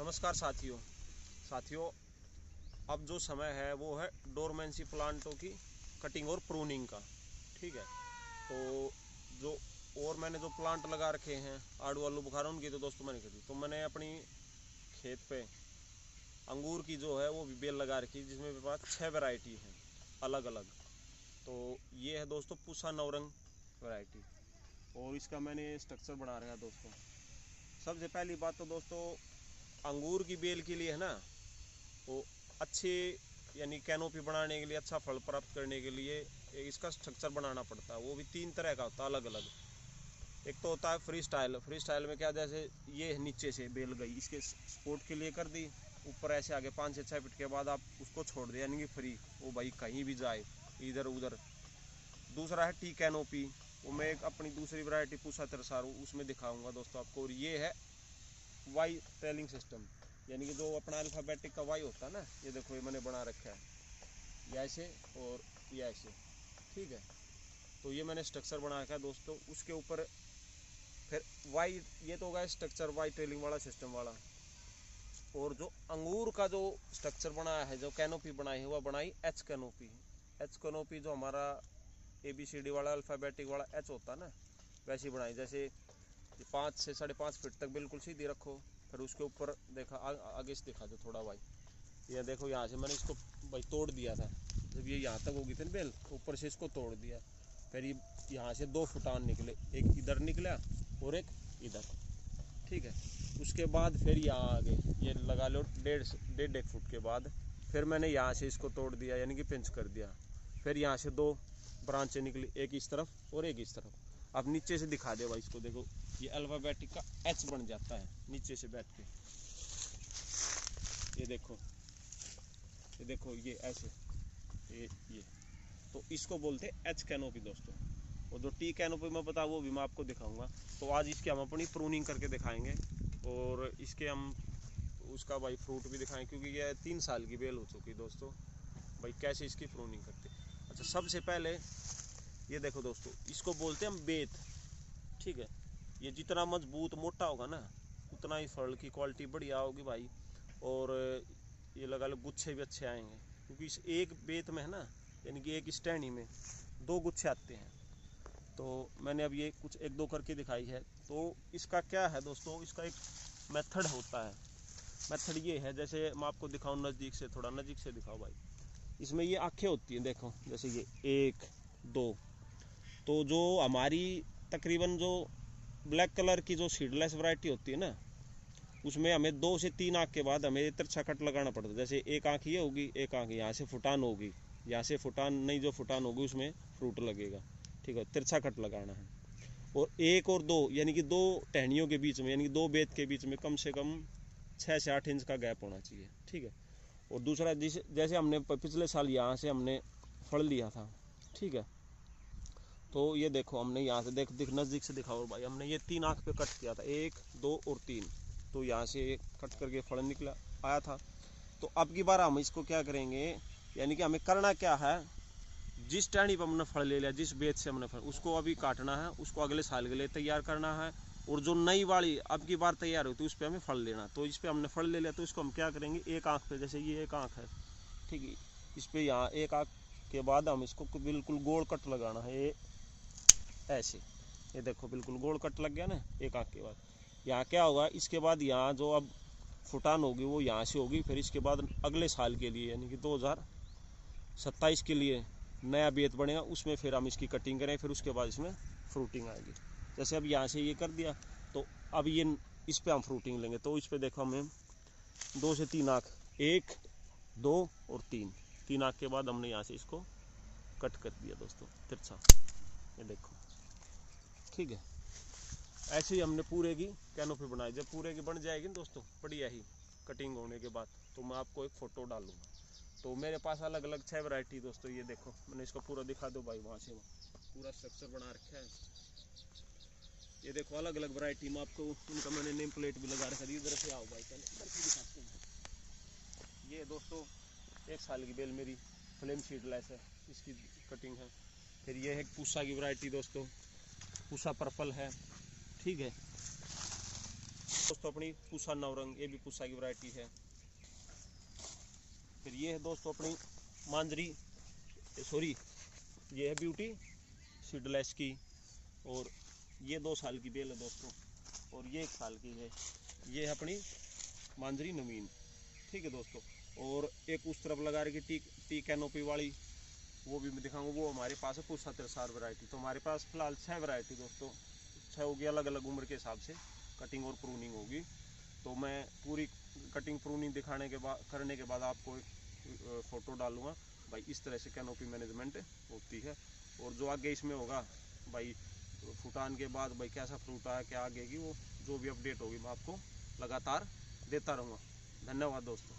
नमस्कार साथियों अब जो समय है वो है डोरमेंसी प्लांटों की कटिंग और प्रूनिंग का। ठीक है, तो जो और मैंने जो प्लांट लगा रखे हैं आड़ू आलू बुखारा उनकी तो दोस्तों मैंने खेती, तो मैंने अपनी खेत पे अंगूर की जो है वो भी बेल लगा रखी है, जिसमें मेरे पास 6 वैरायटी हैं अलग अलग। तो ये है दोस्तों पूसा नवरंग वैरायटी, और इसका मैंने स्ट्रक्चर बना रखा है दोस्तों। सबसे पहली बात तो दोस्तों अंगूर की बेल के लिए है ना, वो अच्छे यानी कैनोपी बनाने के लिए, अच्छा फल प्राप्त करने के लिए इसका स्ट्रक्चर बनाना पड़ता है। वो भी 3 तरह का होता है अलग अलग। एक तो होता है फ्री स्टाइल में क्या, जैसे ये नीचे से बेल गई, इसके सपोर्ट के लिए कर दी, ऊपर ऐसे आगे 5 से 6 फीट के बाद आप उसको छोड़ दे, यानी कि फ्री, वो भाई कहीं भी जाए इधर उधर। दूसरा है टी कैनोपी, वो मैं एक अपनी दूसरी वैरायटी पूसा तरसारू उसमें दिखाऊंगा दोस्तों आपको। और ये है वाई ट्रेलिंग सिस्टम, यानी कि जो अपना अल्फाबेटिक का वाई होता है ना, ये देखो ये मैंने बना रखा है, ये ऐसे और ये ऐसे। ठीक है, तो ये मैंने स्ट्रक्चर बना रखा है दोस्तों। उसके ऊपर फिर वाई, ये तो होगा स्ट्रक्चर वाई ट्रेलिंग वाला सिस्टम वाला। और जो अंगूर का जो स्ट्रक्चर बनाया है, जो कैनोपी बनाई है, वह बनाई एच कैनोपी। एच कैनोपी जो हमारा ABCD वाला अल्फाबेटिक वाला एच होता है ना, वैसी बनाई। जैसे 5 से 5.5 फीट तक बिल्कुल सीधी रखो, फिर उसके ऊपर देखा आगे से दिखा दो थोड़ा भाई, ये देखो यहाँ से मैंने इसको भाई तोड़ दिया था। जब ये यहाँ तक होगी थी बेल, ऊपर से इसको तोड़ दिया, फिर ये यहाँ से 2 फुटान निकले, एक इधर निकला और एक इधर। ठीक है, उसके बाद फिर यहाँ आगे ये लगा लो 1.5 फुट के बाद फिर मैंने यहाँ से इसको तोड़ दिया, यानी कि पिंच कर दिया। फिर यहाँ से 2 ब्रांचें निकली, एक इस तरफ और एक इस तरफ। अब नीचे से दिखा दे भाई इसको, देखो ये अल्फाबेटिक का एच बन जाता है नीचे से बैठ के। ये देखो ये ऐसे, ये तो इसको बोलते हैं एच कैनोपी दोस्तों। और जो टी कैनोपी में बता वो भी मैं आपको दिखाऊंगा। तो आज इसकी हम अपनी प्रूनिंग करके दिखाएंगे, और इसके हम उसका भाई फ्रूट भी दिखाएंगे, क्योंकि ये 3 साल की बेल हो चुकी दोस्तों। भाई कैसे इसकी प्रूनिंग करते। अच्छा, सबसे पहले ये देखो दोस्तों, इसको बोलते हैं हम बेत। ठीक है, ये जितना मजबूत मोटा होगा ना, उतना ही फल की क्वालिटी बढ़िया होगी भाई। और ये लगा लो गुच्छे भी अच्छे आएंगे, क्योंकि इस एक बेत में है ना, यानी कि एक स्टैंडी में 2 गुच्छे आते हैं। तो मैंने अब ये कुछ 1-2 करके दिखाई है। तो इसका क्या है दोस्तों, इसका एक मेथड होता है। मेथड ये है, जैसे मैं आपको दिखाऊं नज़दीक से, थोड़ा नज़दीक से दिखाओ भाई। इसमें ये आँखें होती हैं, देखो जैसे ये 1 2। तो जो हमारी तकरीबन जो ब्लैक कलर की जो सीडलेस वैरायटी होती है ना, उसमें हमें 2 से 3 आँख के बाद हमें तिरछा कट लगाना पड़ता है। जैसे एक आँख ये होगी, एक आँख यहाँ से फुटान होगी, यहाँ से फुटान नहीं, जो फुटान होगी उसमें फ्रूट लगेगा। ठीक है, तिरछा कट लगाना है। और 1 और 2 यानी कि 2 टहनियों के बीच में, यानी कि 2 बेत के बीच में कम से कम 6 से 8 इंच का गैप होना चाहिए। ठीक है, और दूसरा जैसे हमने पिछले साल यहाँ से हमने फल लिया था। ठीक है, तो ये देखो हमने यहाँ से देख नज़दीक से दिखाओ भाई, हमने ये 3 आँख पे कट किया था, 1 2 और 3। तो यहाँ से कट करके फल निकला आया था। तो अब की बार हम इसको क्या करेंगे, यानी कि हमें करना क्या है, जिस टहनी पर हमने फल ले लिया, जिस बेच से हमने फल, उसको अभी काटना है, उसको अगले साल के लिए तैयार करना है। और जो नई वाली अब की बार तैयार होती है उस पर हमें फल लेना। तो इस पर हमने फल ले लिया, तो इसको हम क्या करेंगे, एक आँख पे, जैसे ये एक आँख है, ठीक है, इस पर यहाँ एक आँख के बाद हम इसको बिल्कुल गोल कट लगाना है, ये ऐसे। ये देखो बिल्कुल गोल कट लग गया ना एक आँख के बाद। यहाँ क्या होगा, इसके बाद यहाँ जो अब फुटान होगी वो यहाँ से होगी। फिर इसके बाद अगले साल के लिए, यानी कि 2027 के लिए नया बेत बनेगा, उसमें फिर हम इसकी कटिंग करें, फिर उसके बाद इसमें फ्रूटिंग आएगी। जैसे अब यहाँ से ये कर दिया, तो अब ये इस पर हम फ्रूटिंग लेंगे। तो इस पर देखो हमें 2 से 3 आँख, 1 2 और 3 आँख के बाद हमने यहाँ से इसको कट कर दिया दोस्तों तिरछा, ये देखो। ठीक है, ऐसे ही हमने पूरे की कैनोपी बनाई। जब पूरे की बन जाएगी ना दोस्तों बढ़िया ही कटिंग होने के बाद, तो मैं आपको एक फ़ोटो डालूंगा। तो मेरे पास अलग अलग 6 वैरायटी दोस्तों, ये देखो मैंने इसको पूरा दिखा दो भाई, वहाँ से वहाँ पूरा स्ट्रक्चर बना रखा है। ये देखो अलग अलग वैरायटी में आपको उनका मैंने नेम प्लेट भी लगा रखा है। इधर से आओ भाई, पहले इधर से दिखाते हैं। ये दोस्तों 1 साल की बेल मेरी फ्लेम सीडलेस है, इसकी कटिंग है। फिर ये है पूसा की वैरायटी दोस्तों, पूसा पर्पल है। ठीक है, दोस्तों अपनी पूसा नवरंग, ये भी पूसा की वैरायटी है। फिर ये है दोस्तों अपनी मांजरी, सॉरी ये है ब्यूटी सीडलेस की, और ये 2 साल की बेल है दोस्तों, और ये 1 साल की है। ये है अपनी मांजरी नवीन, ठीक है दोस्तों। और एक उस तरफ लगा रही टी कैनोपी वाली, वो भी मैं दिखाऊंगा। वो हमारे पास है पूसा तिरसार वैरायटी। तो हमारे पास फिलहाल 6 वैरायटी दोस्तों, 6 होगी, अलग अलग उम्र के हिसाब से कटिंग और प्रूनिंग होगी। तो मैं पूरी कटिंग प्रूनिंग दिखाने के बाद करने के बाद आपको एक फ़ोटो डालूँगा भाई। इस तरह से कैनोपी मैनेजमेंट होती है। और जो आगे इसमें होगा भाई, फुटान के बाद भाई कैसा फ्रूट आया, क्या आगे की, वो जो भी अपडेट होगी मैं आपको लगातार देता रहूँगा। धन्यवाद दोस्तों।